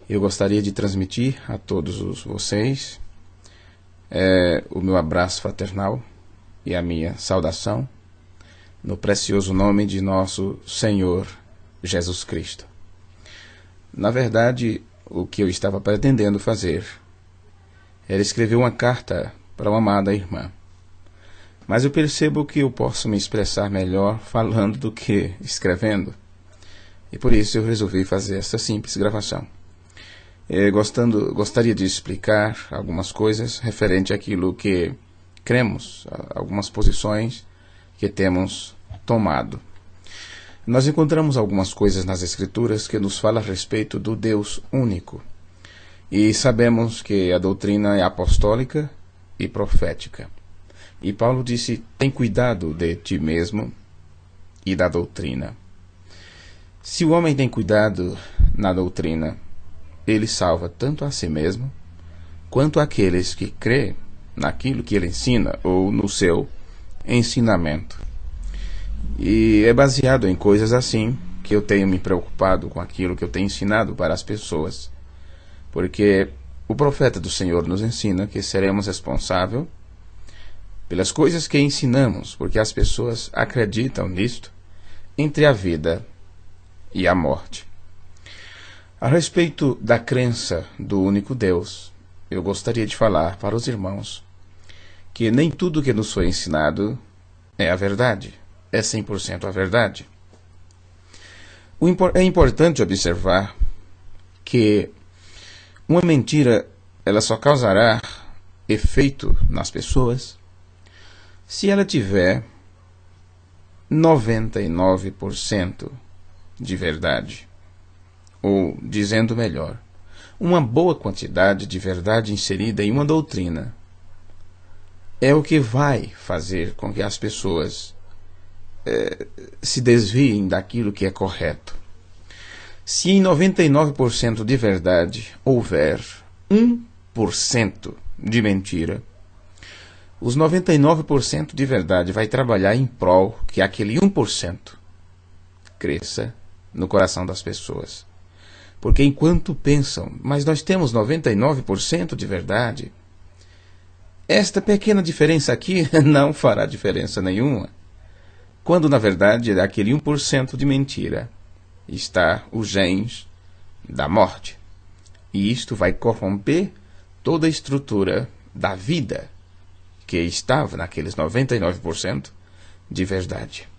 Eu gostaria de transmitir a todos vocês o meu abraço fraternal e a minha saudação no precioso nome de nosso Senhor Jesus Cristo. Na verdade, o que eu estava pretendendo fazer era escrever uma carta para uma amada irmã. Mas eu percebo que eu posso me expressar melhor falando do que escrevendo. E por isso eu resolvi fazer essa simples gravação. Gostaria de explicar algumas coisas referente àquilo que cremos, algumas posições que temos tomado. Nós encontramos algumas coisas nas Escrituras que nos falam a respeito do Deus único. E sabemos que a doutrina é apostólica e profética. E Paulo disse: tem cuidado de ti mesmo e da doutrina. Se o homem tem cuidado na doutrina, ele salva tanto a si mesmo, quanto aqueles que crêem naquilo que ele ensina, ou no seu ensinamento. E é baseado em coisas assim que eu tenho me preocupado com aquilo que eu tenho ensinado para as pessoas. Porque o profeta do Senhor nos ensina que seremos responsáveis pelas coisas que ensinamos, porque as pessoas acreditam nisto, entre a vida e a morte. A respeito da crença do único Deus, eu gostaria de falar para os irmãos que nem tudo que nos foi ensinado é a verdade, é 100% a verdade. É importante observar que uma mentira ela só causará efeito nas pessoas se ela tiver 99% de verdade. Ou, dizendo melhor, uma boa quantidade de verdade inserida em uma doutrina é o que vai fazer com que as pessoas se desviem daquilo que é correto. Se em 99% de verdade houver 1% de mentira, os 99% de verdade vai trabalhar em prol que aquele 1% cresça no coração das pessoas. Porque enquanto pensam, mas nós temos 99% de verdade, esta pequena diferença aqui não fará diferença nenhuma. Quando na verdade aquele 1% de mentira está o genes da morte. E isto vai corromper toda a estrutura da vida que estava naqueles 99% de verdade.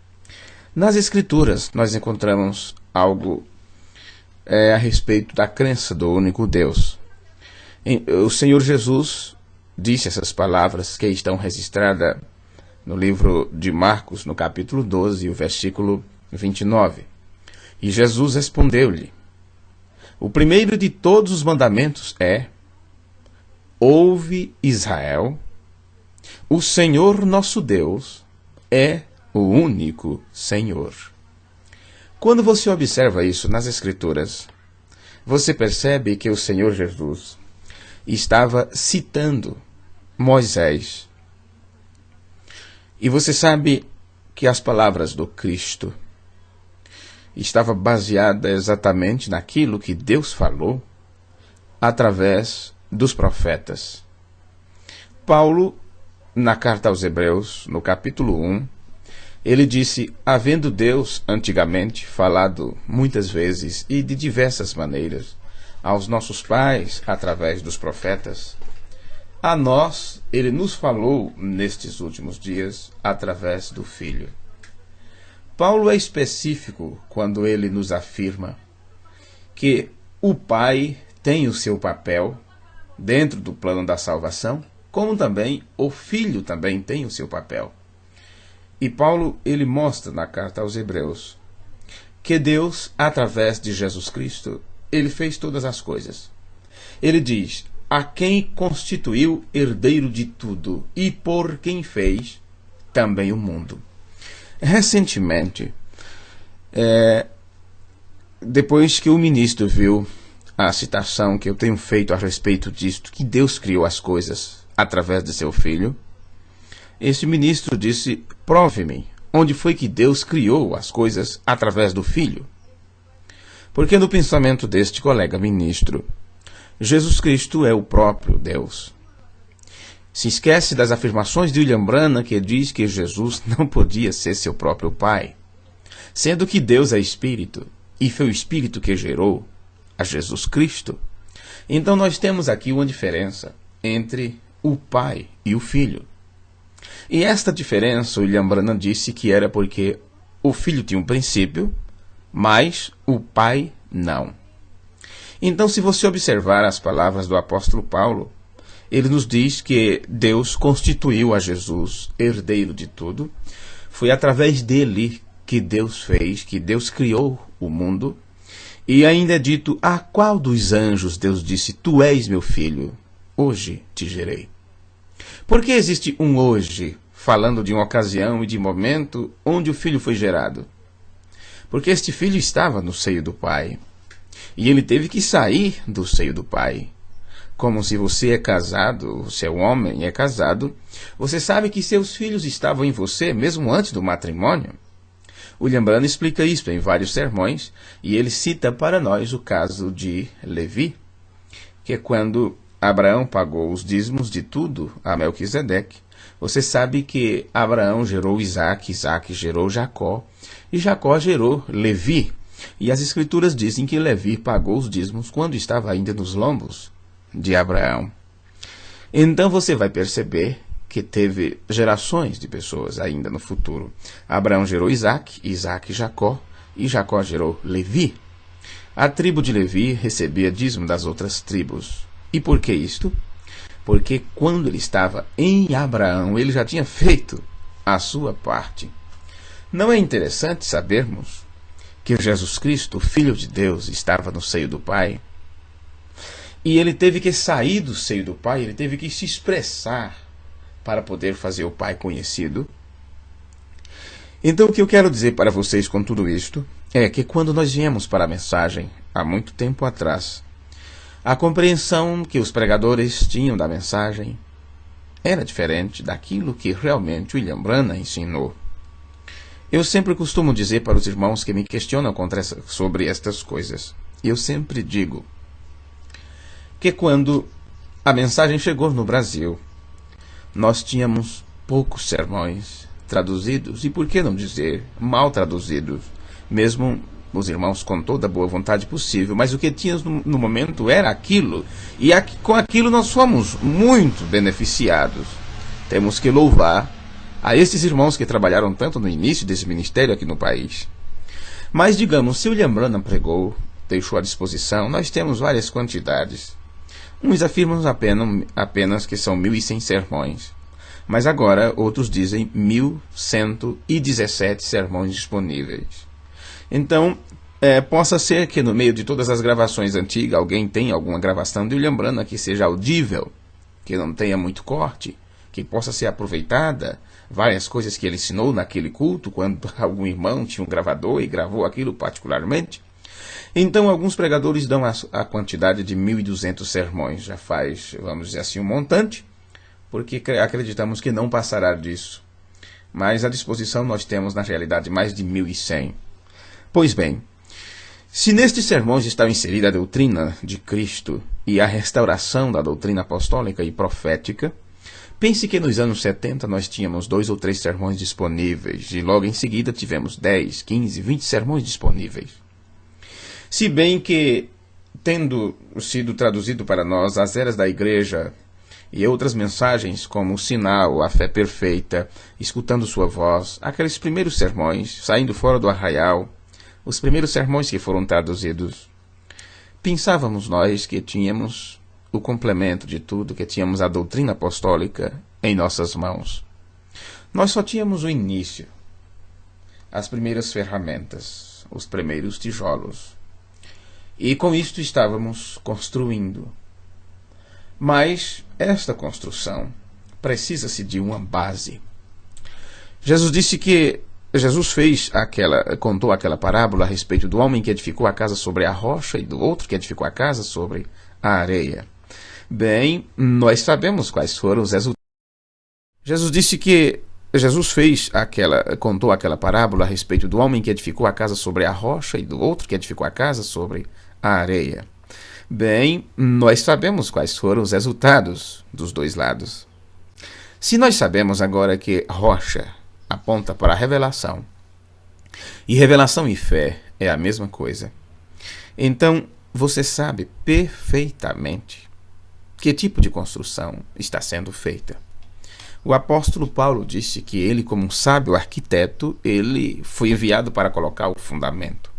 Nas Escrituras, nós encontramos algo a respeito da crença do único Deus. O Senhor Jesus disse essas palavras que estão registradas no livro de Marcos, no capítulo 12, o versículo 29. E Jesus respondeu-lhe: o primeiro de todos os mandamentos é: ouve, Israel, o Senhor nosso Deus é o único Senhor. Quando você observa isso nas Escrituras, você percebe que o Senhor Jesus estava citando Moisés. E você sabe que as palavras do Cristo estavam baseadas exatamente naquilo que Deus falou através dos profetas. Paulo, na carta aos Hebreus, no capítulo 1, ele disse: havendo Deus antigamente falado muitas vezes e de diversas maneiras aos nossos pais através dos profetas, a nós ele nos falou nestes últimos dias através do Filho. Paulo é específico quando ele nos afirma que o Pai tem o seu papel dentro do plano da salvação, como também o Filho também tem o seu papel. E Paulo ele mostra na carta aos Hebreus que Deus, através de Jesus Cristo, ele fez todas as coisas. Ele diz: a quem constituiu herdeiro de tudo e por quem fez também o mundo. Recentemente, depois que o ministro viu a citação que eu tenho feito a respeito disto, que Deus criou as coisas através de seu Filho, esse ministro disse: prove-me onde foi que Deus criou as coisas através do Filho. Porque no pensamento deste colega ministro, Jesus Cristo é o próprio Deus. Se esquece das afirmações de William Branham, que diz que Jesus não podia ser seu próprio Pai, sendo que Deus é Espírito, e foi o Espírito que gerou a Jesus Cristo. Então nós temos aqui uma diferença entre o Pai e o Filho. E esta diferença, William Branham disse que era porque o Filho tinha um princípio, mas o Pai não. Então, se você observar as palavras do apóstolo Paulo, ele nos diz que Deus constituiu a Jesus herdeiro de tudo. Foi através dele que Deus fez, que Deus criou o mundo. E ainda é dito: a qual dos anjos Deus disse: tu és meu filho, hoje te gerei. Por que existe um hoje, falando de uma ocasião e de momento onde o filho foi gerado? Porque este filho estava no seio do Pai. E ele teve que sair do seio do Pai. Como se você é casado, você é um homem e é casado, você sabe que seus filhos estavam em você mesmo antes do matrimônio. William Branham explica isso em vários sermões, e ele cita para nós o caso de Levi, que é quando Abraão pagou os dízimos de tudo a Melquisedeque. Você sabe que Abraão gerou Isaac, Isaac gerou Jacó, e Jacó gerou Levi. E as escrituras dizem que Levi pagou os dízimos quando estava ainda nos lombos de Abraão. Então você vai perceber que teve gerações de pessoas ainda no futuro. Abraão gerou Isaac, Isaac Jacó, e Jacó gerou Levi. A tribo de Levi recebia dízimo das outras tribos. E por que isto? Porque quando ele estava em Abraão, ele já tinha feito a sua parte. Não é interessante sabermos que Jesus Cristo, o Filho de Deus, estava no seio do Pai? E ele teve que sair do seio do Pai, ele teve que se expressar para poder fazer o Pai conhecido. Então o que eu quero dizer para vocês com tudo isto é que quando nós viemos para a mensagem, há muito tempo atrás, a compreensão que os pregadores tinham da mensagem era diferente daquilo que realmente William Branham ensinou. Eu sempre costumo dizer para os irmãos que me questionam sobre estas coisas, eu sempre digo que quando a mensagem chegou no Brasil, nós tínhamos poucos sermões traduzidos, e por que não dizer mal traduzidos, mesmo os irmãos com toda a boa vontade possível, mas o que tínhamos no momento era aquilo, e com aquilo nós fomos muito beneficiados. Temos que louvar a esses irmãos que trabalharam tanto no início desse ministério aqui no país. Mas digamos, se William Branham pregou, deixou à disposição, nós temos várias quantidades. Uns afirmam apenas que são 1.100 sermões, mas agora outros dizem 1.117 sermões disponíveis. Então, possa ser que no meio de todas as gravações antigas alguém tenha alguma gravação de William Branham que seja audível, que não tenha muito corte, que possa ser aproveitada, várias coisas que ele ensinou naquele culto, quando algum irmão tinha um gravador e gravou aquilo particularmente. Então, alguns pregadores dão a quantidade de 1.200 sermões. Já faz, vamos dizer assim, um montante, porque acreditamos que não passará disso. Mas à disposição nós temos, na realidade, mais de 1.100. Pois bem, se nestes sermões está inserida a doutrina de Cristo e a restauração da doutrina apostólica e profética, pense que nos anos 70 nós tínhamos 2 ou 3 sermões disponíveis, e logo em seguida tivemos 10, 15, 20 sermões disponíveis. Se bem que, tendo sido traduzido para nós as eras da igreja e outras mensagens como o sinal, a fé perfeita, escutando sua voz, aqueles primeiros sermões, saindo fora do arraial, os primeiros sermões que foram traduzidos, pensávamos nós que tínhamos o complemento de tudo, que tínhamos a doutrina apostólica em nossas mãos. Nós só tínhamos o início, as primeiras ferramentas, os primeiros tijolos. E com isto estávamos construindo. Mas esta construção precisa-se de uma base. Jesus disse que contou aquela parábola a respeito do homem que edificou a casa sobre a rocha e do outro que edificou a casa sobre a areia. Bem, nós sabemos quais foram os resultados. Jesus disse que Jesus contou aquela parábola a respeito do homem que edificou a casa sobre a rocha e do outro que edificou a casa sobre a areia. Bem, nós sabemos quais foram os resultados dos dois lados. Se nós sabemos agora que rocha aponta para a revelação, e revelação e fé é a mesma coisa, então você sabe perfeitamente que tipo de construção está sendo feita. O apóstolo Paulo disse que ele, como um sábio arquiteto, ele foi enviado para colocar o fundamento.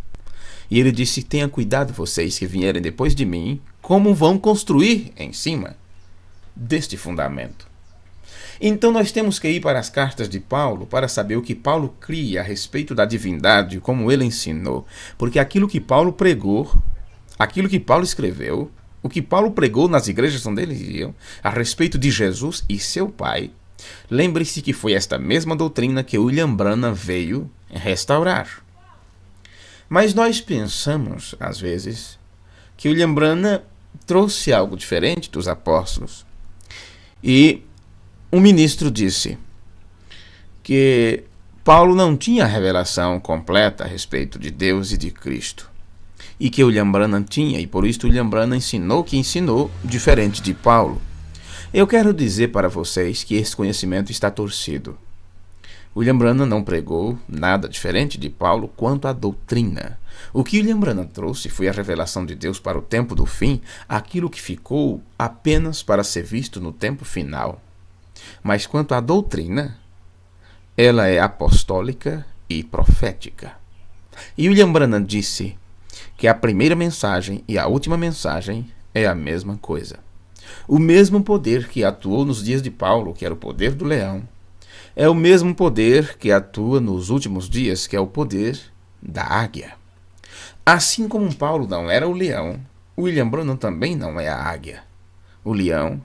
E ele disse: tenha cuidado vocês que vierem depois de mim, como vão construir em cima deste fundamento. Então nós temos que ir para as cartas de Paulo para saber o que Paulo cria a respeito da divindade, como ele ensinou. Porque aquilo que Paulo pregou, aquilo que Paulo escreveu, o que Paulo pregou nas igrejas onde eles iam, a respeito de Jesus e seu Pai, lembre-se que foi esta mesma doutrina que William Branham veio restaurar. Mas nós pensamos, às vezes, que William Branham trouxe algo diferente dos apóstolos. E um ministro disse que Paulo não tinha revelação completa a respeito de Deus e de Cristo. E que William Branham tinha, e por isso William Branham ensinou o que ensinou, diferente de Paulo. Eu quero dizer para vocês que esse conhecimento está torcido. William Branham não pregou nada diferente de Paulo quanto à doutrina. O que William Branham trouxe foi a revelação de Deus para o tempo do fim, aquilo que ficou apenas para ser visto no tempo final. Mas quanto à doutrina, ela é apostólica e profética. E William Branham disse que a primeira mensagem e a última mensagem é a mesma coisa. O mesmo poder que atuou nos dias de Paulo, que era o poder do leão, é o mesmo poder que atua nos últimos dias, que é o poder da águia. Assim como Paulo não era o leão, William Branham também não é a águia. O leão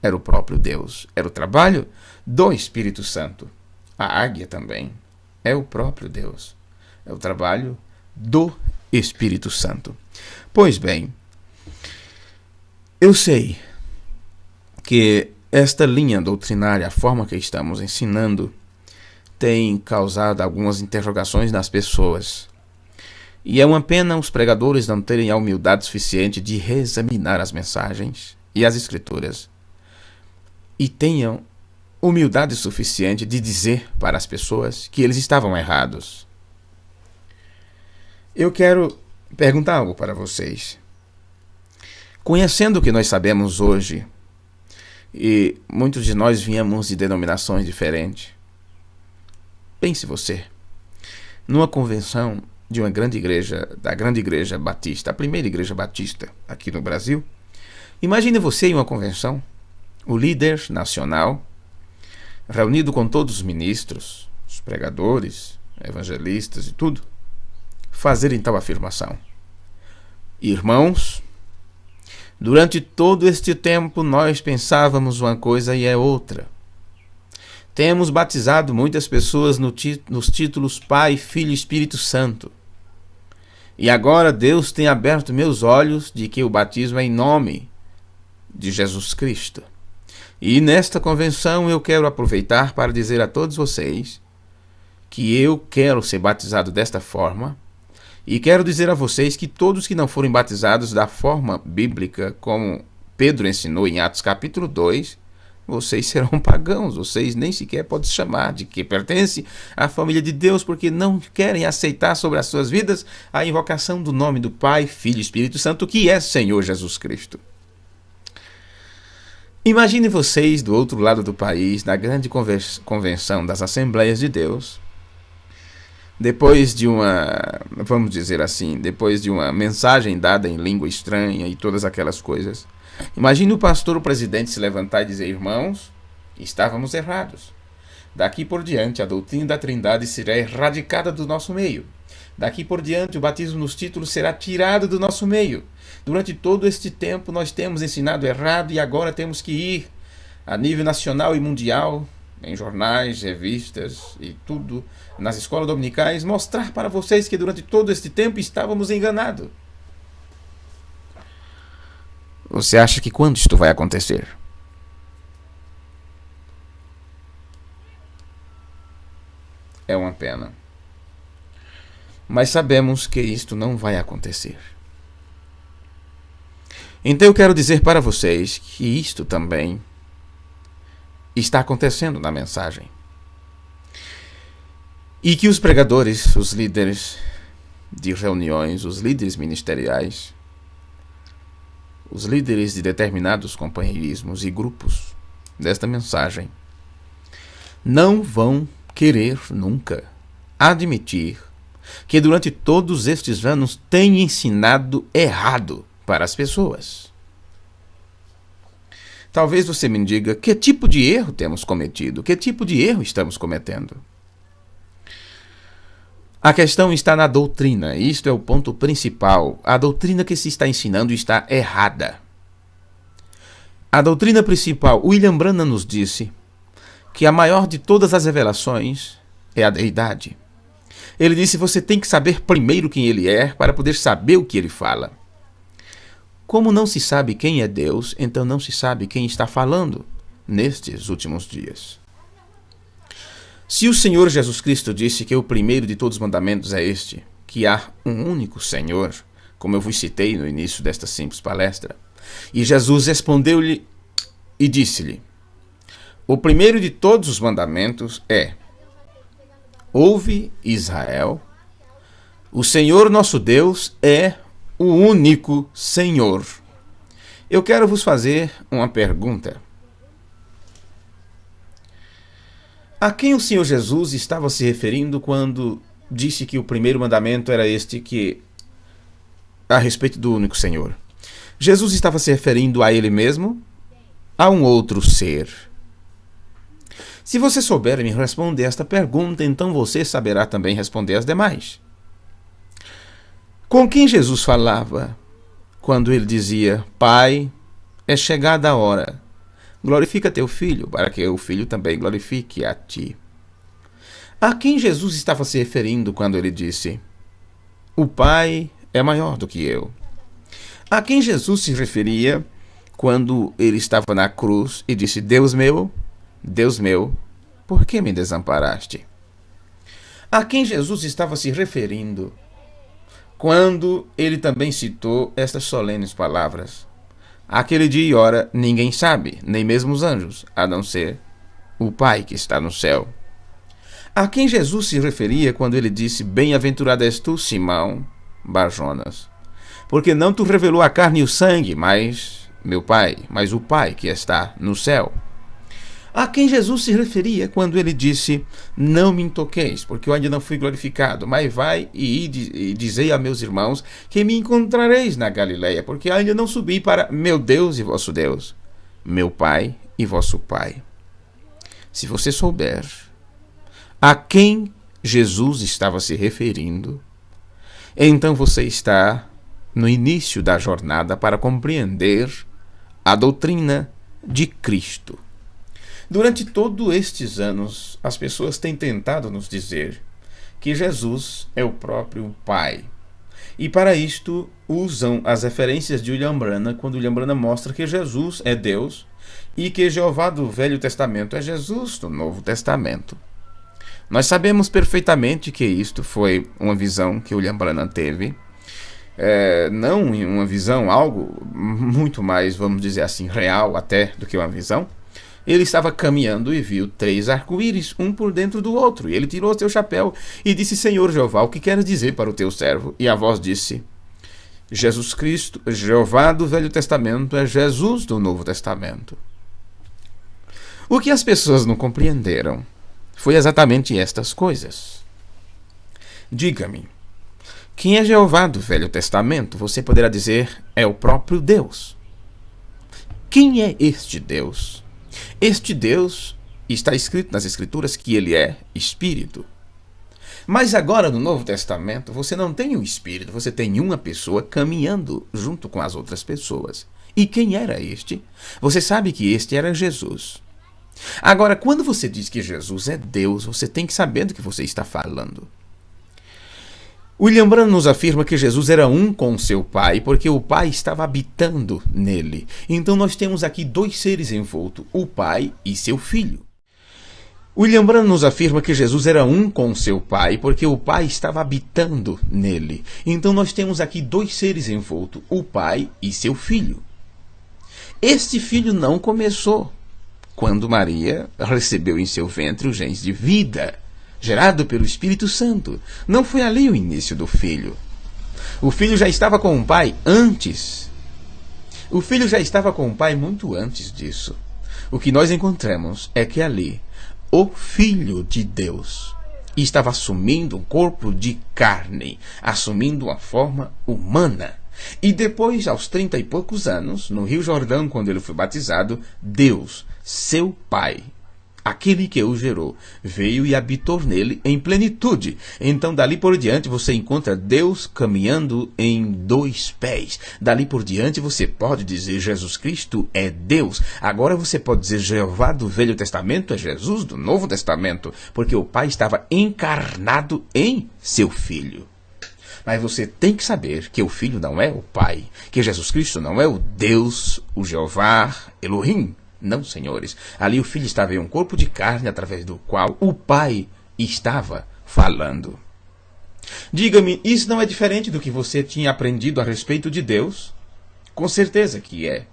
era o próprio Deus, era o trabalho do Espírito Santo. A águia também é o próprio Deus, é o trabalho do Espírito Santo. Pois bem, eu sei que esta linha doutrinária, a forma que estamos ensinando, tem causado algumas interrogações nas pessoas. E é uma pena os pregadores não terem a humildade suficiente de reexaminar as mensagens e as escrituras. E tenham humildade suficiente de dizer para as pessoas que eles estavam errados. Eu quero perguntar algo para vocês. Conhecendo o que nós sabemos hoje, e muitos de nós viemos de denominações diferentes, pense você, numa convenção de uma grande igreja, da grande igreja batista, a primeira igreja batista aqui no Brasil. Imagine você em uma convenção, o líder nacional, reunido com todos os ministros, os pregadores, evangelistas e tudo, fazerem tal afirmação: irmãos, durante todo este tempo nós pensávamos uma coisa e é outra. Temos batizado muitas pessoas nos títulos Pai, Filho e Espírito Santo. E agora Deus tem aberto meus olhos de que o batismo é em nome de Jesus Cristo. E nesta convenção eu quero aproveitar para dizer a todos vocês que eu quero ser batizado desta forma. E quero dizer a vocês que todos que não forem batizados da forma bíblica, como Pedro ensinou em Atos capítulo 2, vocês serão pagãos, vocês nem sequer podem chamar de que pertence à família de Deus, porque não querem aceitar sobre as suas vidas a invocação do nome do Pai, Filho e Espírito Santo, que é Senhor Jesus Cristo. Imagine vocês do outro lado do país, na grande convenção das Assembleias de Deus, depois de vamos dizer assim, depois de uma mensagem dada em língua estranha e todas aquelas coisas, imagine o pastor, o presidente se levantar e dizer: irmãos, estávamos errados. Daqui por diante a doutrina da Trindade será erradicada do nosso meio. Daqui por diante o batismo nos títulos será tirado do nosso meio. Durante todo este tempo nós temos ensinado errado e agora temos que ir a nível nacional e mundial, em jornais, revistas e tudo, nas escolas dominicais, mostrar para vocês que durante todo este tempo estávamos enganados. Você acha que quando isto vai acontecer? é uma pena. Mas sabemos que isto não vai acontecer. Então eu quero dizer para vocês que isto também está acontecendo na mensagem. E que os pregadores, os líderes de reuniões, os líderes ministeriais, os líderes de determinados companheirismos e grupos desta mensagem não vão querer nunca admitir que durante todos estes anos tem ensinado errado para as pessoas. Talvez você me diga que tipo de erro temos cometido, que tipo de erro estamos cometendo. A questão está na doutrina, isto é o ponto principal. A doutrina que se está ensinando está errada. A doutrina principal, William Branham nos disse que a maior de todas as revelações é a deidade. Ele disse: você tem que saber primeiro quem ele é para poder saber o que ele fala. Como não se sabe quem é Deus, então não se sabe quem está falando nestes últimos dias. Se o Senhor Jesus Cristo disse que o primeiro de todos os mandamentos é este, que há um único Senhor, como eu vos citei no início desta simples palestra, e Jesus respondeu-lhe e disse-lhe: o primeiro de todos os mandamentos é: ouve, Israel, o Senhor nosso Deus é o único Senhor. Eu quero vos fazer uma pergunta. A quem o Senhor Jesus estava se referindo quando disse que o primeiro mandamento era este, que a respeito do único Senhor? Jesus estava se referindo a ele mesmo? A um outro ser? Se você souber me responder esta pergunta, então você saberá também responder as demais. Com quem Jesus falava quando ele dizia: Pai, é chegada a hora, glorifica teu filho, para que o filho também glorifique a ti? A quem Jesus estava se referindo quando ele disse: o Pai é maior do que eu? A quem Jesus se referia quando ele estava na cruz e disse: Deus meu, por que me desamparaste? A quem Jesus estava se referindo quando ele também citou estas solenes palavras: aquele dia e hora ninguém sabe, nem mesmo os anjos, a não ser o Pai que está no céu? A quem Jesus se referia quando ele disse: bem-aventurado és tu, Simão Barjonas, porque não te revelou a carne e o sangue, mas o Pai que está no céu? A quem Jesus se referia quando ele disse: não me toqueis, porque eu ainda não fui glorificado, mas vai e dizei a meus irmãos que me encontrareis na Galileia, porque ainda não subi para meu Deus e vosso Deus, meu Pai e vosso Pai? Se você souber a quem Jesus estava se referindo, então você está no início da jornada para compreender a doutrina de Cristo. Durante todos estes anos, as pessoas têm tentado nos dizer que Jesus é o próprio Pai. E para isto usam as referências de William Branham, quando William Branham mostra que Jesus é Deus e que Jeová do Velho Testamento é Jesus do Novo Testamento. Nós sabemos perfeitamente que isto foi uma visão que William Branham teve. Não uma visão, algo muito mais, vamos dizer assim, real até do que uma visão. Ele estava caminhando e viu 3 arco-íris, um por dentro do outro. E ele tirou seu chapéu e disse: Senhor Jeová, o que queres dizer para o teu servo? E a voz disse: Jesus Cristo, Jeová do Velho Testamento, é Jesus do Novo Testamento. O que as pessoas não compreenderam foi exatamente estas coisas. Diga-me, quem é Jeová do Velho Testamento? Você poderá dizer: é o próprio Deus. Quem é este Deus? Este Deus está escrito nas Escrituras que ele é Espírito. Mas agora no Novo Testamento você não tem um Espírito, você tem uma pessoa caminhando junto com as outras pessoas. E quem era este? Você sabe que este era Jesus. Agora, quando você diz que Jesus é Deus, você tem que saber do que você está falando. William Branham nos afirma que Jesus era um com seu Pai, porque o Pai estava habitando nele. Então nós temos aqui 2 seres envoltos, o Pai e seu Filho. William Branham nos afirma que Jesus era um com seu Pai, porque o Pai estava habitando nele. Então nós temos aqui dois seres envoltos, o Pai e seu Filho. Este Filho não começou quando Maria recebeu em seu ventre os genes de vida, gerado pelo Espírito Santo. Não foi ali o início do Filho. O Filho já estava com o Pai antes. O Filho já estava com o Pai muito antes disso. O que nós encontramos é que ali o Filho de Deus estava assumindo um corpo de carne, assumindo uma forma humana. E depois, aos 30 e poucos anos, no Rio Jordão, quando ele foi batizado, Deus, seu Pai, aquele que o gerou, veio e habitou nele em plenitude. Então, dali por diante, você encontra Deus caminhando em dois pés. Dali por diante, você pode dizer Jesus Cristo é Deus. Agora você pode dizer Jeová do Velho Testamento é Jesus do Novo Testamento, porque o Pai estava encarnado em seu Filho. Mas você tem que saber que o Filho não é o Pai, que Jesus Cristo não é o Deus, o Jeová, Elohim. Não, senhores. Ali o Filho estava em um corpo de carne através do qual o Pai estava falando. Diga-me, isso não é diferente do que você tinha aprendido a respeito de Deus? Com certeza que é.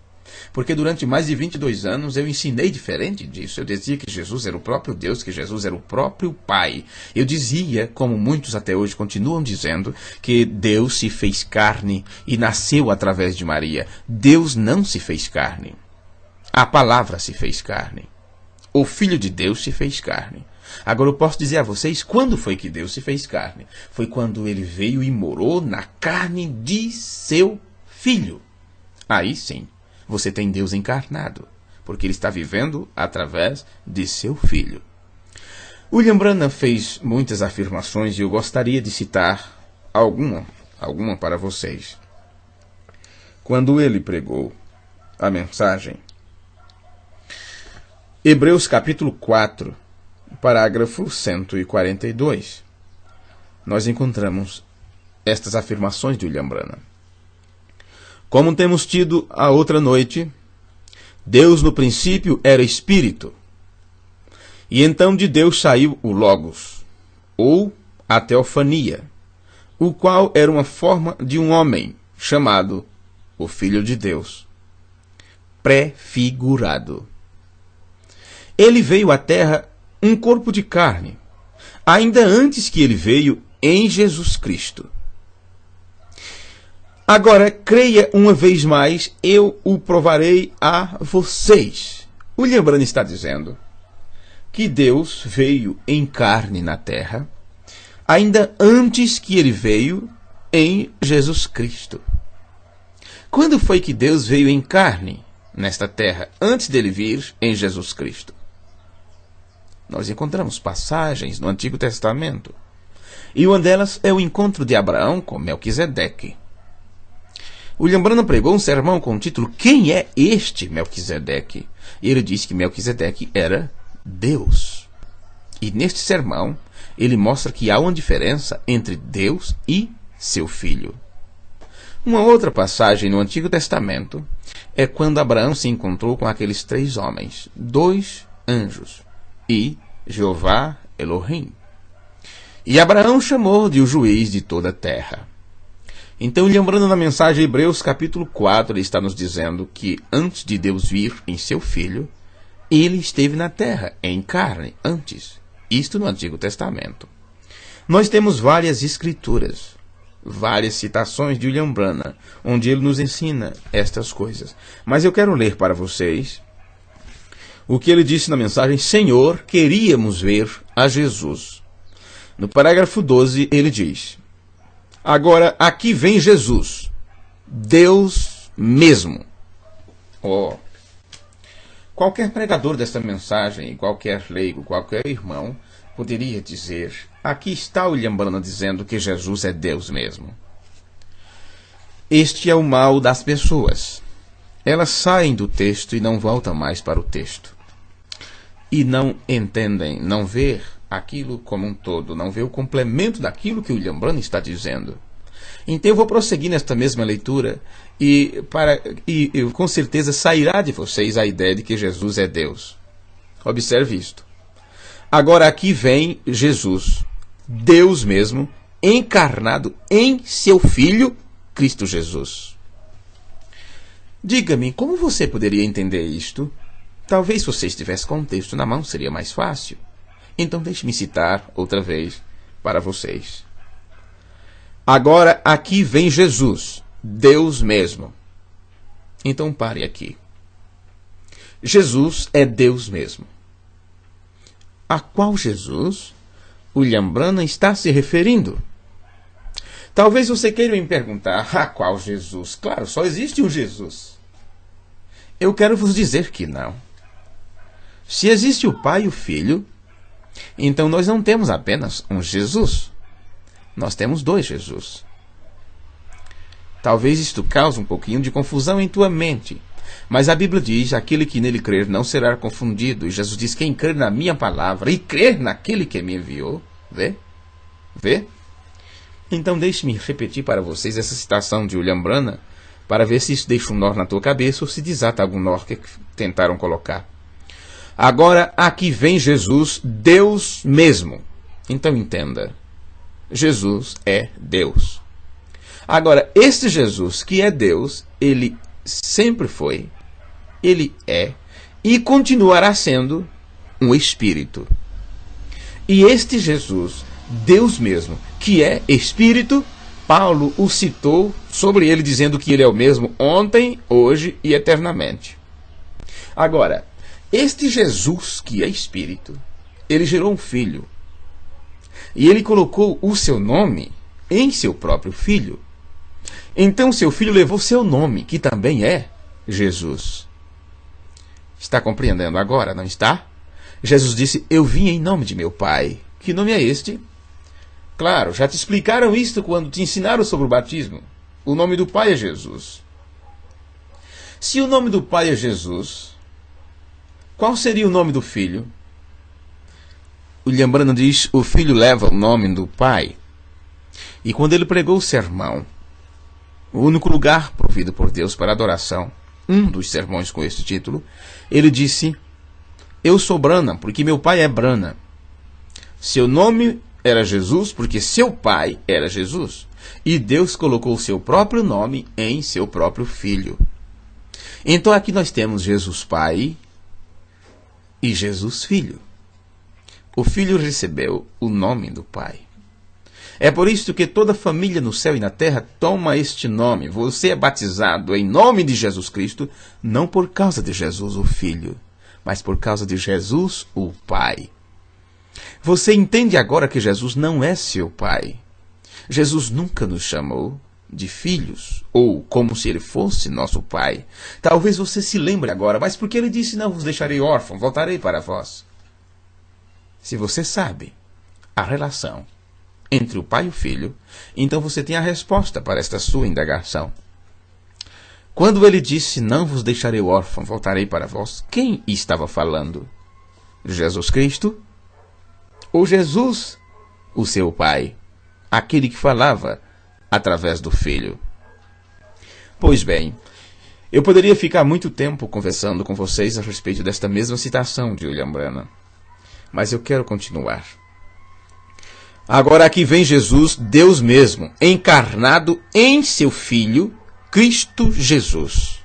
Porque durante mais de 22 anos eu ensinei diferente disso. Eu dizia que Jesus era o próprio Deus, que Jesus era o próprio Pai. Eu dizia, como muitos até hoje continuam dizendo, que Deus se fez carne e nasceu através de Maria. Deus não se fez carne. A palavra se fez carne. O Filho de Deus se fez carne. Agora eu posso dizer a vocês quando foi que Deus se fez carne. Foi quando ele veio e morou na carne de seu Filho. Aí sim, você tem Deus encarnado, porque ele está vivendo através de seu Filho. William Branham fez muitas afirmações e eu gostaria de citar alguma para vocês. Quando ele pregou a mensagem, Hebreus capítulo 4, parágrafo 142, nós encontramos estas afirmações de William Branham. Como temos tido a outra noite, Deus no princípio era Espírito, e então de Deus saiu o Logos, ou a teofania, o qual era uma forma de um homem, chamado o Filho de Deus, prefigurado. Ele veio à terra um corpo de carne, ainda antes que ele veio em Jesus Cristo. Agora, creia uma vez mais, eu o provarei a vocês. William Branham está dizendo que Deus veio em carne na terra, ainda antes que ele veio em Jesus Cristo. Quando foi que Deus veio em carne nesta terra, antes dele vir em Jesus Cristo? Nós encontramos passagens no Antigo Testamento. E uma delas é o encontro de Abraão com Melquisedeque. William Branham pregou um sermão com o título Quem é este Melquisedeque? E ele disse que Melquisedeque era Deus. E neste sermão, ele mostra que há uma diferença entre Deus e seu Filho. Uma outra passagem no Antigo Testamento é quando Abraão se encontrou com aqueles 3 homens, 2 anjos, e Jeová Elohim. E Abraão chamou de o juiz de toda a terra. Então, lembrando na mensagem Hebreus capítulo 4, ele está nos dizendo que antes de Deus vir em seu Filho, ele esteve na terra, em carne, antes. Isto no Antigo Testamento. Nós temos várias escrituras, várias citações de William Branham, onde ele nos ensina estas coisas. Mas eu quero ler para vocês o que ele disse na mensagem: Senhor, queríamos ver a Jesus. No parágrafo 12, ele diz: agora, aqui vem Jesus, Deus mesmo. Qualquer pregador desta mensagem, qualquer leigo, qualquer irmão, poderia dizer: aqui está o William Branham dizendo que Jesus é Deus mesmo. Este é o mal das pessoas. Elas saem do texto e não voltam mais para o texto. E não entendem, não vê aquilo como um todo, não vê o complemento daquilo que o William Branham está dizendo. Então eu vou prosseguir nesta mesma leitura e com certeza sairá de vocês a ideia de que Jesus é Deus. Observe isto. Agora aqui vem Jesus, Deus mesmo, encarnado em seu Filho, Cristo Jesus. Diga-me, como você poderia entender isto? Talvez se você estivesse com o texto na mão seria mais fácil. Então deixe-me citar outra vez para vocês. Agora aqui vem Jesus, Deus mesmo. Então pare aqui. Jesus é Deus mesmo. A qual Jesus William Branham está se referindo? Talvez você queira me perguntar, a qual Jesus? Claro, só existe um Jesus. Eu quero vos dizer que não. Se existe o Pai e o Filho, então nós não temos apenas um Jesus. Nós temos dois Jesus. Talvez isto cause um pouquinho de confusão em tua mente. Mas a Bíblia diz, aquele que nele crer não será confundido. E Jesus diz, quem crer na minha palavra e crer naquele que me enviou. Vê? Vê? Então deixe-me repetir para vocês essa citação de William Branham, para ver se isso deixa um nó na tua cabeça ou se desata algum nó que tentaram colocar. Agora aqui vem Jesus, Deus mesmo. Então entenda, Jesus é Deus. Agora, este Jesus que é Deus, ele sempre foi, ele é e continuará sendo um Espírito. E este Jesus, Deus mesmo, que é Espírito, Paulo o citou sobre ele, dizendo que ele é o mesmo ontem, hoje e eternamente. Agora, este Jesus que é Espírito, ele gerou um filho. E ele colocou o seu nome em seu próprio filho. Então seu filho levou seu nome, que também é Jesus. Está compreendendo agora, não está? Jesus disse, eu vim em nome de meu Pai. Que nome é este? Claro, já te explicaram isto quando te ensinaram sobre o batismo. O nome do Pai é Jesus. Se o nome do Pai é Jesus, qual seria o nome do Filho? William Branham diz, o Filho leva o nome do Pai. E quando ele pregou o sermão, o único lugar provido por Deus para adoração, um dos sermões com este título, ele disse, eu sou Branham, porque meu pai é Branham. Seu nome era Jesus, porque seu pai era Jesus. E Deus colocou seu próprio nome em seu próprio Filho. Então aqui nós temos Jesus Pai e Jesus Filho. O Filho recebeu o nome do Pai. É por isso que toda família no céu e na terra toma este nome. Você é batizado em nome de Jesus Cristo, não por causa de Jesus o Filho, mas por causa de Jesus o Pai. Você entende agora que Jesus não é seu Pai. Jesus nunca nos chamou de filhos, ou como se ele fosse nosso Pai. Talvez você se lembre agora, mas porque ele disse, não vos deixarei órfão, voltarei para vós. Se você sabe a relação entre o Pai e o Filho, então você tem a resposta para esta sua indagação. Quando ele disse, não vos deixarei órfão, voltarei para vós, quem estava falando? Jesus Cristo? Ou Jesus, o seu Pai? Aquele que falava através do Filho? Pois bem, eu poderia ficar muito tempo conversando com vocês a respeito desta mesma citação de William Branham, mas eu quero continuar. Agora aqui vem Jesus, Deus mesmo, encarnado em seu Filho, Cristo Jesus.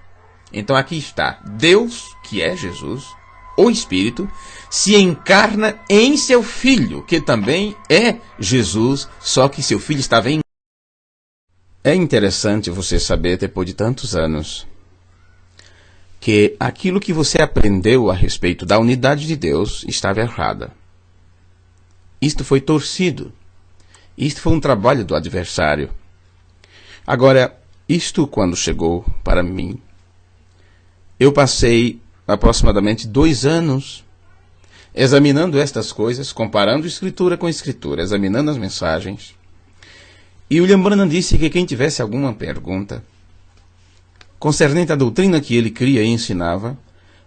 Então aqui está, Deus, que é Jesus, o Espírito, se encarna em seu Filho, que também é Jesus, só que seu Filho estava em... É interessante você saber, depois de tantos anos, que aquilo que você aprendeu a respeito da unidade de Deus estava errada. Isto foi torcido. Isto foi um trabalho do adversário. Agora, isto quando chegou para mim, eu passei aproximadamente 2 anos examinando estas coisas, comparando escritura com escritura, examinando as mensagens. E William Branham disse que quem tivesse alguma pergunta concernente à doutrina que ele cria e ensinava,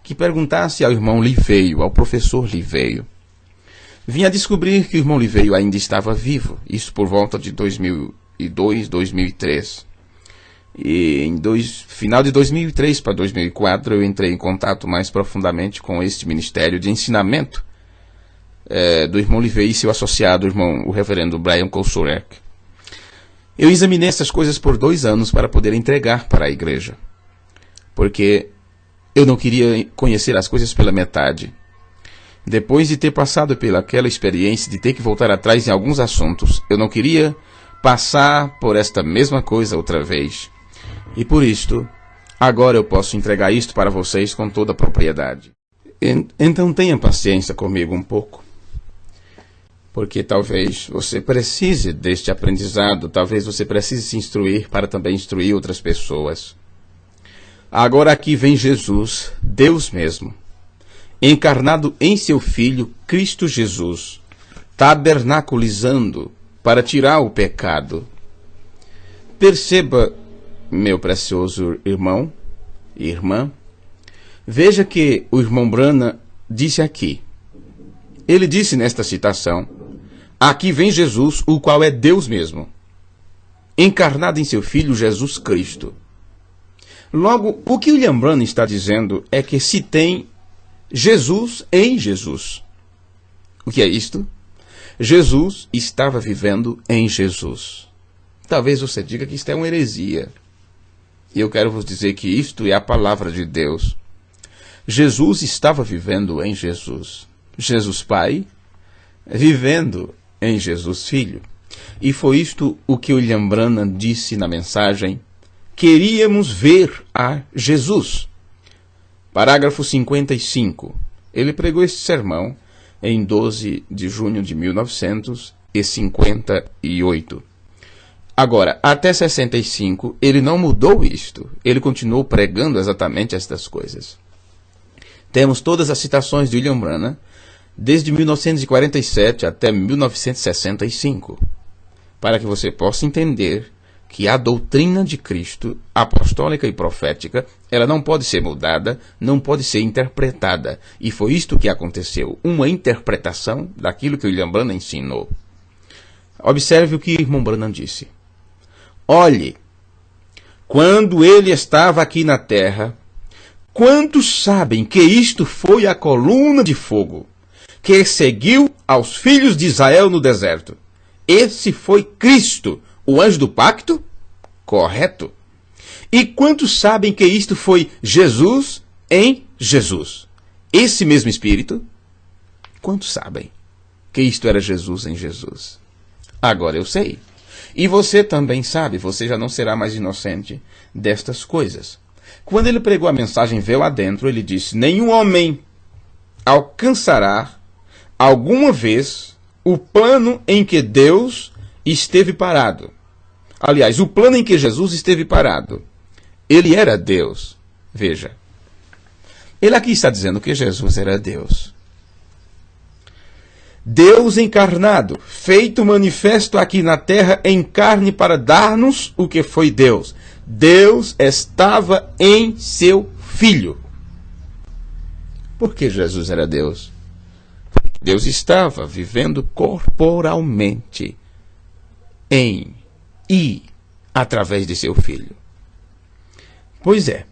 que perguntasse ao irmão Liveio, ao professor Liveio. Vinha descobrir que o irmão Liveio ainda estava vivo, isso por volta de 2002, 2003. E final de 2003 para 2004 eu entrei em contato mais profundamente com este ministério de ensinamento do irmão Livei e seu associado, o reverendo Brian Kosurek. Eu examinei essas coisas por 2 anos para poder entregar para a igreja, porque eu não queria conhecer as coisas pela metade. Depois de ter passado pelaquela experiência de ter que voltar atrás em alguns assuntos, eu não queria passar por esta mesma coisa outra vez. E por isto, agora eu posso entregar isto para vocês com toda a propriedade. Então tenha paciência comigo um pouco, porque talvez você precise deste aprendizado, talvez você precise se instruir para também instruir outras pessoas. Agora aqui vem Jesus, Deus mesmo, encarnado em seu Filho, Cristo Jesus, tabernaculizando para tirar o pecado. Perceba, meu precioso irmão e irmã, veja que o irmão Branham disse aqui. Ele disse nesta citação: aqui vem Jesus, o qual é Deus mesmo, encarnado em seu Filho Jesus Cristo. Logo, o que William Branham está dizendo é que se tem Jesus em Jesus. O que é isto? Jesus estava vivendo em Jesus. Talvez você diga que isto é uma heresia. E eu quero vos dizer que isto é a palavra de Deus. Jesus estava vivendo em Jesus. Jesus Pai, vivendo em Jesus Filho. E foi isto o que William Branham disse na mensagem: queríamos ver a Jesus. Parágrafo 55. Ele pregou este sermão em 12 de junho de 1958. Agora, até 65, ele não mudou isto. Ele continuou pregando exatamente estas coisas. Temos todas as citações de William Branham, desde 1947 até 1965, para que você possa entender que a doutrina de Cristo, apostólica e profética, ela não pode ser mudada, não pode ser interpretada. E foi isto que aconteceu, uma interpretação daquilo que William Branham ensinou. Observe o que o irmão Branham disse. Olhe, quando ele estava aqui na terra, quantos sabem que isto foi a coluna de fogo que seguiu aos filhos de Israel no deserto? Esse foi Cristo, o anjo do pacto? Correto. E quantos sabem que isto foi Jesus em Jesus? Esse mesmo Espírito? Quantos sabem que isto era Jesus em Jesus? Agora eu sei. E você também sabe, você já não será mais inocente destas coisas. Quando ele pregou a mensagem Véu Adentro, ele disse: nenhum homem alcançará alguma vez o plano em que Deus esteve parado. Aliás, o plano em que Jesus esteve parado. Ele era Deus. Veja. Ele aqui está dizendo que Jesus era Deus. Deus encarnado, feito manifesto aqui na terra em carne para dar-nos o que foi Deus. Deus estava em seu Filho. Por que Jesus era Deus? Deus estava vivendo corporalmente em e através de seu Filho. Pois é,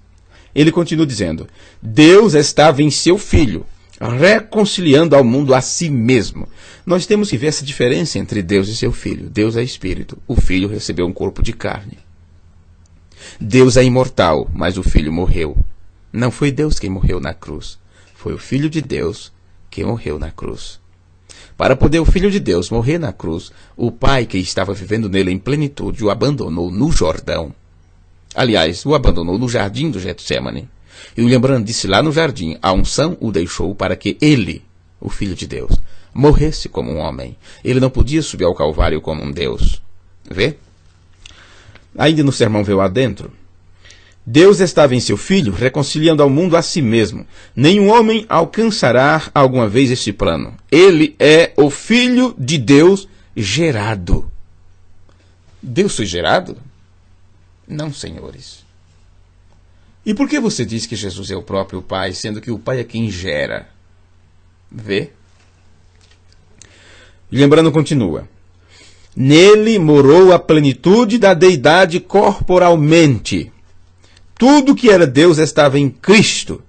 ele continua dizendo: Deus estava em seu Filho, reconciliando ao mundo a si mesmo. Nós temos que ver essa diferença entre Deus e seu Filho. Deus é Espírito, o Filho recebeu um corpo de carne. Deus é imortal, mas o Filho morreu. Não foi Deus quem morreu na cruz, foi o Filho de Deus que morreu na cruz. Para poder o Filho de Deus morrer na cruz, o Pai que estava vivendo nele em plenitude o abandonou no Jordão. Aliás, o abandonou no jardim do Getsemane. E William Branham disse lá no jardim, a unção o deixou para que ele, o Filho de Deus, morresse como um homem. Ele não podia subir ao Calvário como um Deus. Vê? Ainda no sermão Véu Adentro, Deus estava em seu Filho, reconciliando ao mundo a si mesmo. Nenhum homem alcançará alguma vez este plano. Ele é o Filho de Deus gerado. Deus foi gerado? Não, senhores. E por que você diz que Jesus é o próprio Pai, sendo que o Pai é quem gera? Vê? Lembrando, continua. Nele morou a plenitude da deidade corporalmente. Tudo que era Deus estava em Cristo,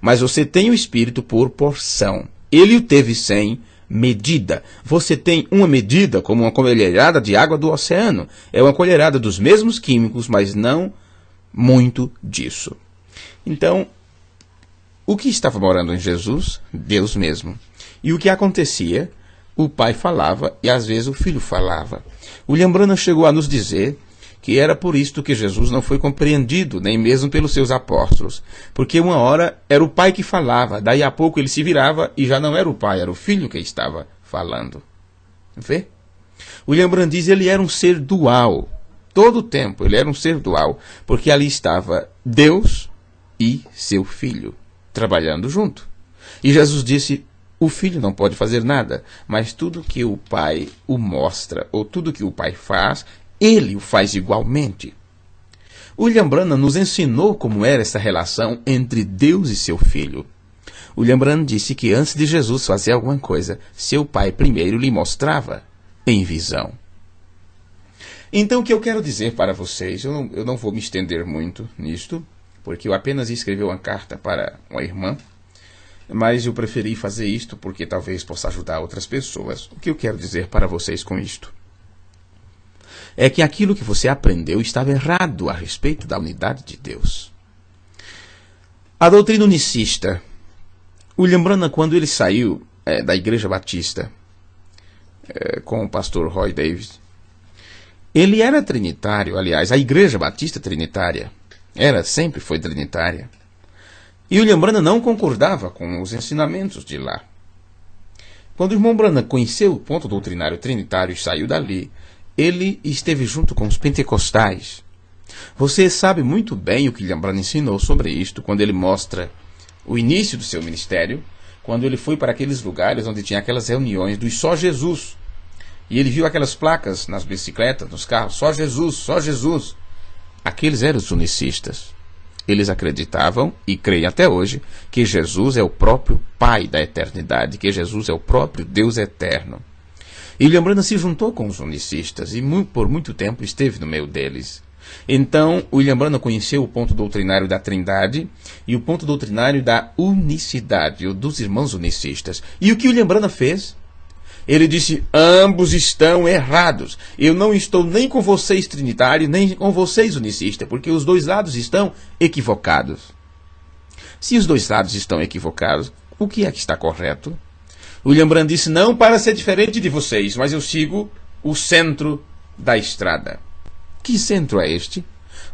mas você tem o Espírito por porção. Ele o teve sem, medida. Você tem uma medida como uma colherada de água do oceano. É uma colherada dos mesmos químicos, mas não muito disso. Então, o que estava morando em Jesus? Deus mesmo. E o que acontecia? O pai falava e às vezes o filho falava. William Branham chegou a nos dizer que era por isto que Jesus não foi compreendido, nem mesmo pelos seus apóstolos. Porque uma hora era o pai que falava, daí a pouco ele se virava e já não era o pai, era o filho que estava falando. Vê? William Branham diz que ele era um ser dual. Todo o tempo ele era um ser dual, porque ali estava Deus e seu filho, trabalhando junto. E Jesus disse: o filho não pode fazer nada, mas tudo que o pai o mostra, ou tudo que o pai faz, ele o faz igualmente. William Branham nos ensinou como era essa relação entre Deus e seu filho. William Branham disse que antes de Jesus fazer alguma coisa, seu pai primeiro lhe mostrava em visão. Então o que eu quero dizer para vocês, eu não vou me estender muito nisto, porque eu apenas escrevi uma carta para uma irmã, mas eu preferi fazer isto porque talvez possa ajudar outras pessoas. O que eu quero dizer para vocês com isto é que aquilo que você aprendeu estava errado a respeito da unidade de Deus. A doutrina unicista, William Branham, quando ele saiu da Igreja Batista com o pastor Roy Davis, ele era trinitário. Aliás, a Igreja Batista Trinitária sempre foi trinitária. E William Branham não concordava com os ensinamentos de lá. Quando o irmão Branham conheceu o ponto doutrinário trinitário e saiu dali, ele esteve junto com os pentecostais. Você sabe muito bem o que William Branham ensinou sobre isto, quando ele mostra o início do seu ministério, quando ele foi para aqueles lugares onde tinha aquelas reuniões dos só Jesus. E ele viu aquelas placas nas bicicletas, nos carros, só Jesus, só Jesus. Aqueles eram os unicistas. Eles acreditavam, e creem até hoje, que Jesus é o próprio Pai da eternidade, que Jesus é o próprio Deus eterno. E William Branham se juntou com os unicistas e por muito tempo esteve no meio deles. Então, William Branham conheceu o ponto doutrinário da Trindade e o ponto doutrinário da unicidade, ou dos irmãos unicistas. E o que William Branham fez? Ele disse: ambos estão errados. Eu não estou nem com vocês trinitários, nem com vocês unicistas, porque os dois lados estão equivocados. Se os dois lados estão equivocados, o que é que está correto? William Branham disse: não para ser diferente de vocês, mas eu sigo o centro da estrada. Que centro é este?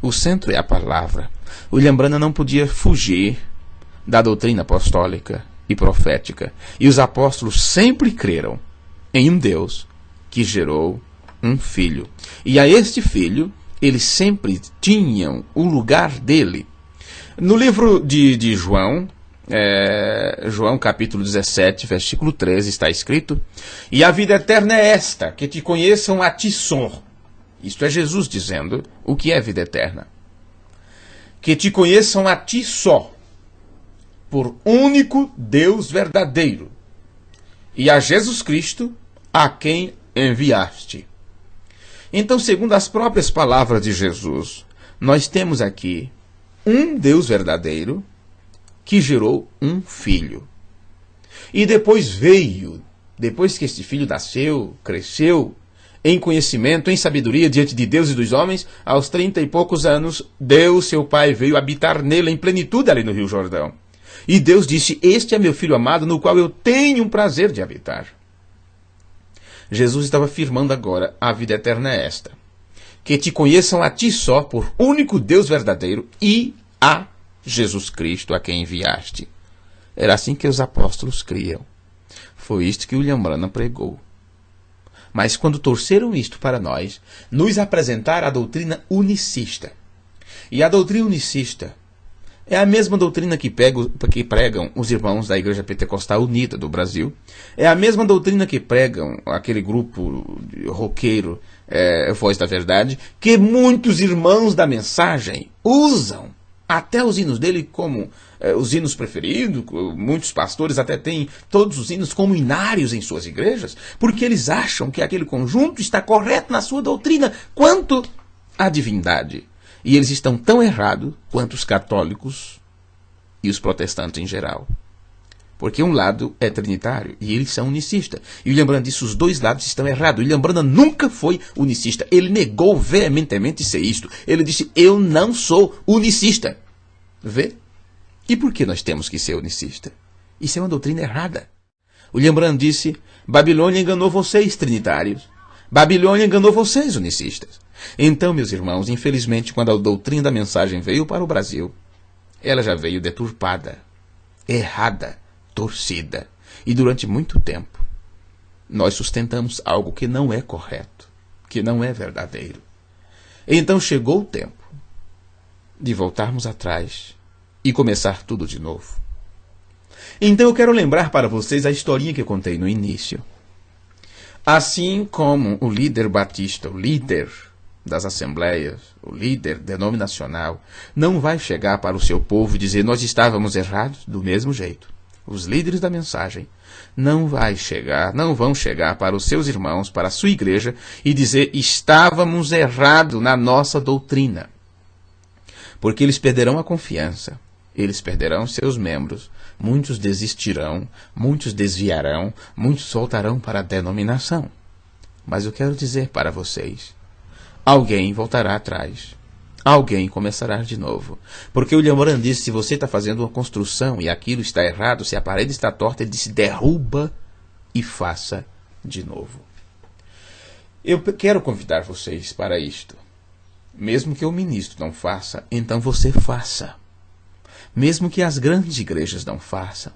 O centro é a palavra. William Branham não podia fugir da doutrina apostólica e profética. E os apóstolos sempre creram em um Deus que gerou um filho. E a este filho, eles sempre tinham o lugar dele. No livro de João, João capítulo 17, versículo 13, está escrito: e a vida eterna é esta, que te conheçam a ti só. Isto é Jesus dizendo o que é vida eterna. Que te conheçam a ti só, por único Deus verdadeiro, e a Jesus Cristo, a quem enviaste. Então, segundo as próprias palavras de Jesus, nós temos aqui um Deus verdadeiro que gerou um filho. E depois depois que este filho nasceu, cresceu, em conhecimento, em sabedoria diante de Deus e dos homens, aos 30 e poucos anos, Deus, seu pai, veio habitar nele em plenitude ali no Rio Jordão. E Deus disse: este é meu filho amado, no qual eu tenho um prazer de habitar. Jesus estava afirmando agora: a vida eterna é esta, que te conheçam a ti só, por único Deus verdadeiro, e a Jesus Cristo, a quem enviaste. Era assim que os apóstolos criam. Foi isto que William Branham pregou. Mas quando torceram isto para nós, nos apresentaram a doutrina unicista. E a doutrina unicista é a mesma doutrina que pregam os irmãos da Igreja Pentecostal Unida do Brasil. É a mesma doutrina que pregam aquele grupo roqueiro, Voz da Verdade, que muitos irmãos da mensagem usam até os hinos dele como os hinos preferidos. Muitos pastores até têm todos os hinos como hinários em suas igrejas, porque eles acham que aquele conjunto está correto na sua doutrina quanto à divindade. E eles estão tão errados quanto os católicos e os protestantes em geral. Porque um lado é trinitário e eles são unicistas. E William Branham disse que os dois lados estão errados. William Branham nunca foi unicista. Ele negou veementemente ser isto. Ele disse, eu não sou unicista. Vê? E por que nós temos que ser unicista? Isso é uma doutrina errada. William Branham disse, Babilônia enganou vocês, trinitários. Babilônia enganou vocês, unicistas. Então, meus irmãos, infelizmente, quando a doutrina da mensagem veio para o Brasil, ela já veio deturpada, errada, torcida. E durante muito tempo, nós sustentamos algo que não é correto, que não é verdadeiro. Então chegou o tempo de voltarmos atrás e começar tudo de novo. Então eu quero lembrar para vocês a historinha que eu contei no início. Assim como o líder batista, o líder das assembleias, o líder denominacional, não vai chegar para o seu povo e dizer, nós estávamos errados, do mesmo jeito. Os líderes da mensagem não vão chegar para os seus irmãos, para a sua igreja, e dizer, estávamos errados na nossa doutrina. Porque eles perderão a confiança, eles perderão seus membros, muitos desistirão, muitos desviarão, muitos voltarão para a denominação. Mas eu quero dizer para vocês, alguém voltará atrás. Alguém começará de novo. Porque o William Branham disse, se você está fazendo uma construção e aquilo está errado, se a parede está torta, ele disse, derruba e faça de novo. Eu quero convidar vocês para isto. Mesmo que o ministro não faça, então você faça. Mesmo que as grandes igrejas não façam,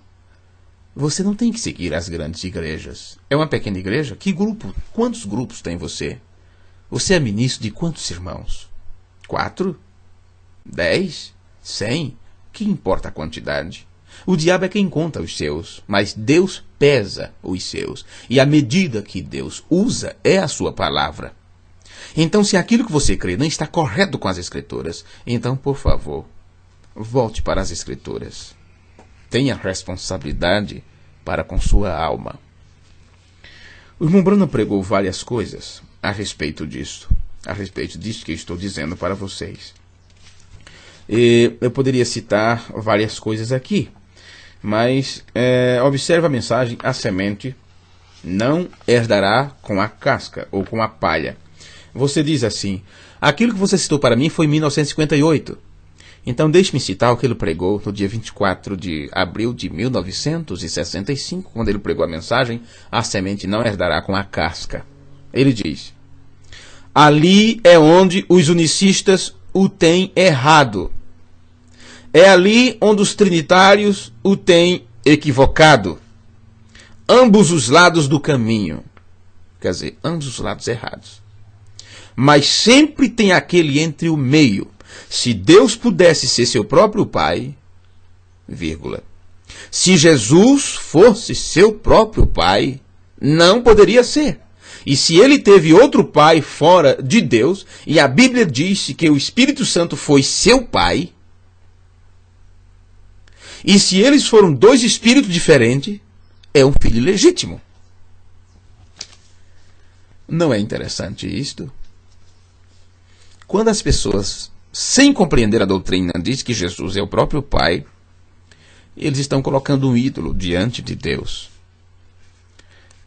você não tem que seguir as grandes igrejas. É uma pequena igreja? Que grupo? Quantos grupos tem você? Você é ministro de quantos irmãos? 4? 10? 100? Que importa a quantidade? O diabo é quem conta os seus, mas Deus pesa os seus. E a medida que Deus usa é a sua palavra. Então, se aquilo que você crê não está correto com as Escrituras, então, por favor, volte para as Escrituras. Tenha responsabilidade para com sua alma. O irmão Branham pregou várias coisas a respeito disso que eu estou dizendo para vocês. E eu poderia citar várias coisas aqui, mas observe a mensagem, a semente não herdará com a casca ou com a palha. Você diz assim, aquilo que você citou para mim foi em 1958. Então deixe-me citar o que ele pregou no dia 24 de abril de 1965, quando ele pregou a mensagem, a semente não herdará com a casca. Ele diz, ali é onde os unicistas o têm errado. É ali onde os trinitários o têm equivocado. Ambos os lados do caminho. Quer dizer, ambos os lados errados. Mas sempre tem aquele entre o meio. Se Deus pudesse ser seu próprio pai, vírgula. Se Jesus fosse seu próprio pai, não poderia ser. E se ele teve outro pai fora de Deus, e a Bíblia diz que o Espírito Santo foi seu pai, e se eles foram dois espíritos diferentes, é um filho legítimo. Não é interessante isto? Quando as pessoas, sem compreender a doutrina, dizem que Jesus é o próprio Pai, eles estão colocando um ídolo diante de Deus.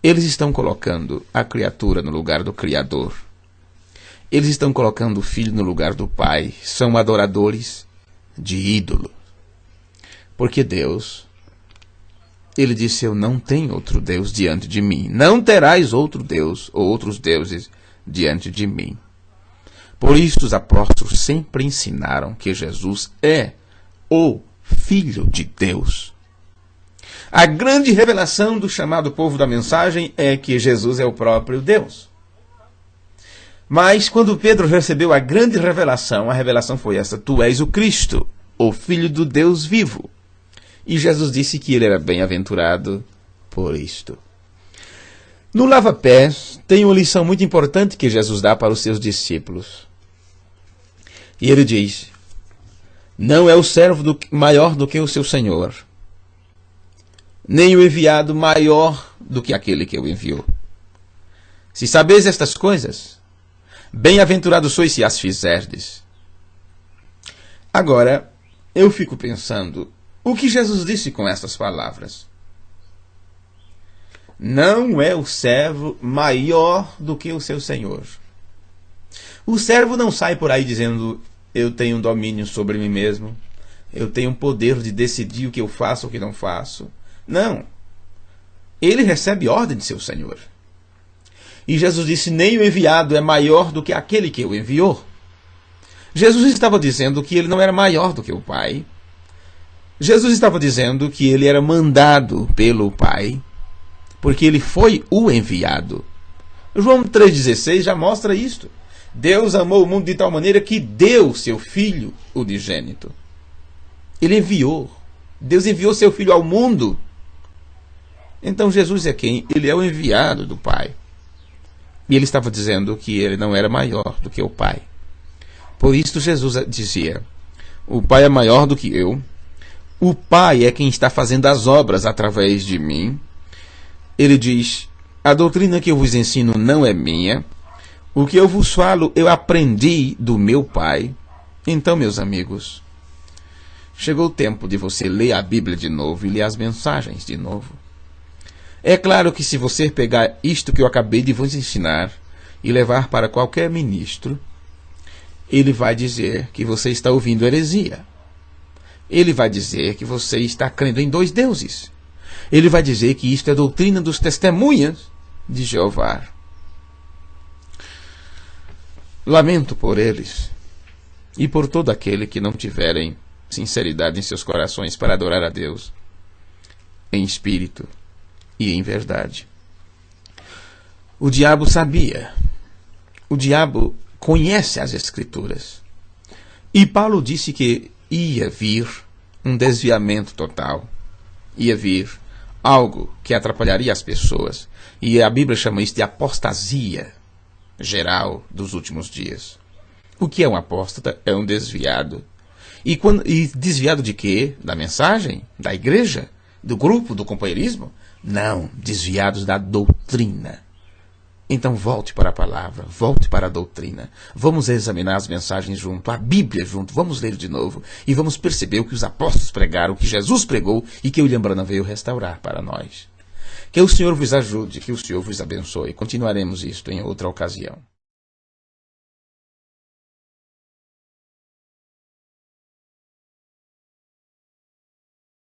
Eles estão colocando a criatura no lugar do Criador. Eles estão colocando o Filho no lugar do Pai. São adoradores de ídolo. Porque Deus, ele disse, eu não tenho outro Deus diante de mim. Não terás outro Deus ou outros deuses diante de mim. Por isso os apóstolos sempre ensinaram que Jesus é o Filho de Deus. A grande revelação do chamado povo da mensagem é que Jesus é o próprio Deus. Mas quando Pedro recebeu a grande revelação, a revelação foi essa: tu és o Cristo, o Filho do Deus vivo. E Jesus disse que ele era bem-aventurado por isto. No lava-pés, tem uma lição muito importante que Jesus dá para os seus discípulos. E ele diz, não é o servo maior do que o seu Senhor, nem o enviado maior do que aquele que o enviou. Se sabeis estas coisas, bem-aventurados sois se as fizerdes. Agora, eu fico pensando, o que Jesus disse com essas palavras? Não é o servo maior do que o seu senhor. O servo não sai por aí dizendo: eu tenho domínio sobre mim mesmo, eu tenho poder de decidir o que eu faço ou o que não faço. Não. Ele recebe ordem de seu senhor. E Jesus disse: nem o enviado é maior do que aquele que o enviou. Jesus estava dizendo que ele não era maior do que o Pai. Jesus estava dizendo que ele era mandado pelo Pai, porque ele foi o enviado. João 3,16 já mostra isto. Deus amou o mundo de tal maneira que deu seu Filho unigênito. Ele enviou. Deus enviou seu Filho ao mundo. Então Jesus é quem? Ele é o enviado do Pai. E ele estava dizendo que ele não era maior do que o Pai. Por isso Jesus dizia: o Pai é maior do que eu. O Pai é quem está fazendo as obras através de mim. Ele diz: a doutrina que eu vos ensino não é minha. O que eu vos falo, eu aprendi do meu Pai. Então, meus amigos, chegou o tempo de você ler a Bíblia de novo e ler as mensagens de novo. É claro que se você pegar isto que eu acabei de vos ensinar e levar para qualquer ministro, ele vai dizer que você está ouvindo heresia. Ele vai dizer que você está crendo em 2 deuses. Ele vai dizer que isto é doutrina dos testemunhas de Jeová. Lamento por eles e por todo aquele que não tiverem sinceridade em seus corações para adorar a Deus em espírito e em verdade. O diabo sabia. O diabo conhece as Escrituras. E Paulo disse que ia vir um desviamento total. Ia vir algo que atrapalharia as pessoas. E a Bíblia chama isso de apostasia geral dos últimos dias. O que é um apóstata? É um desviado. E desviado de quê? Da mensagem? Da igreja? Do grupo? Do companheirismo? Não, desviados da doutrina. Então volte para a palavra, volte para a doutrina. Vamos examinar as mensagens junto, a Bíblia junto, vamos ler de novo e vamos perceber o que os apóstolos pregaram, o que Jesus pregou e que William Branham veio restaurar para nós. Que o Senhor vos ajude, que o Senhor vos abençoe. Continuaremos isto em outra ocasião.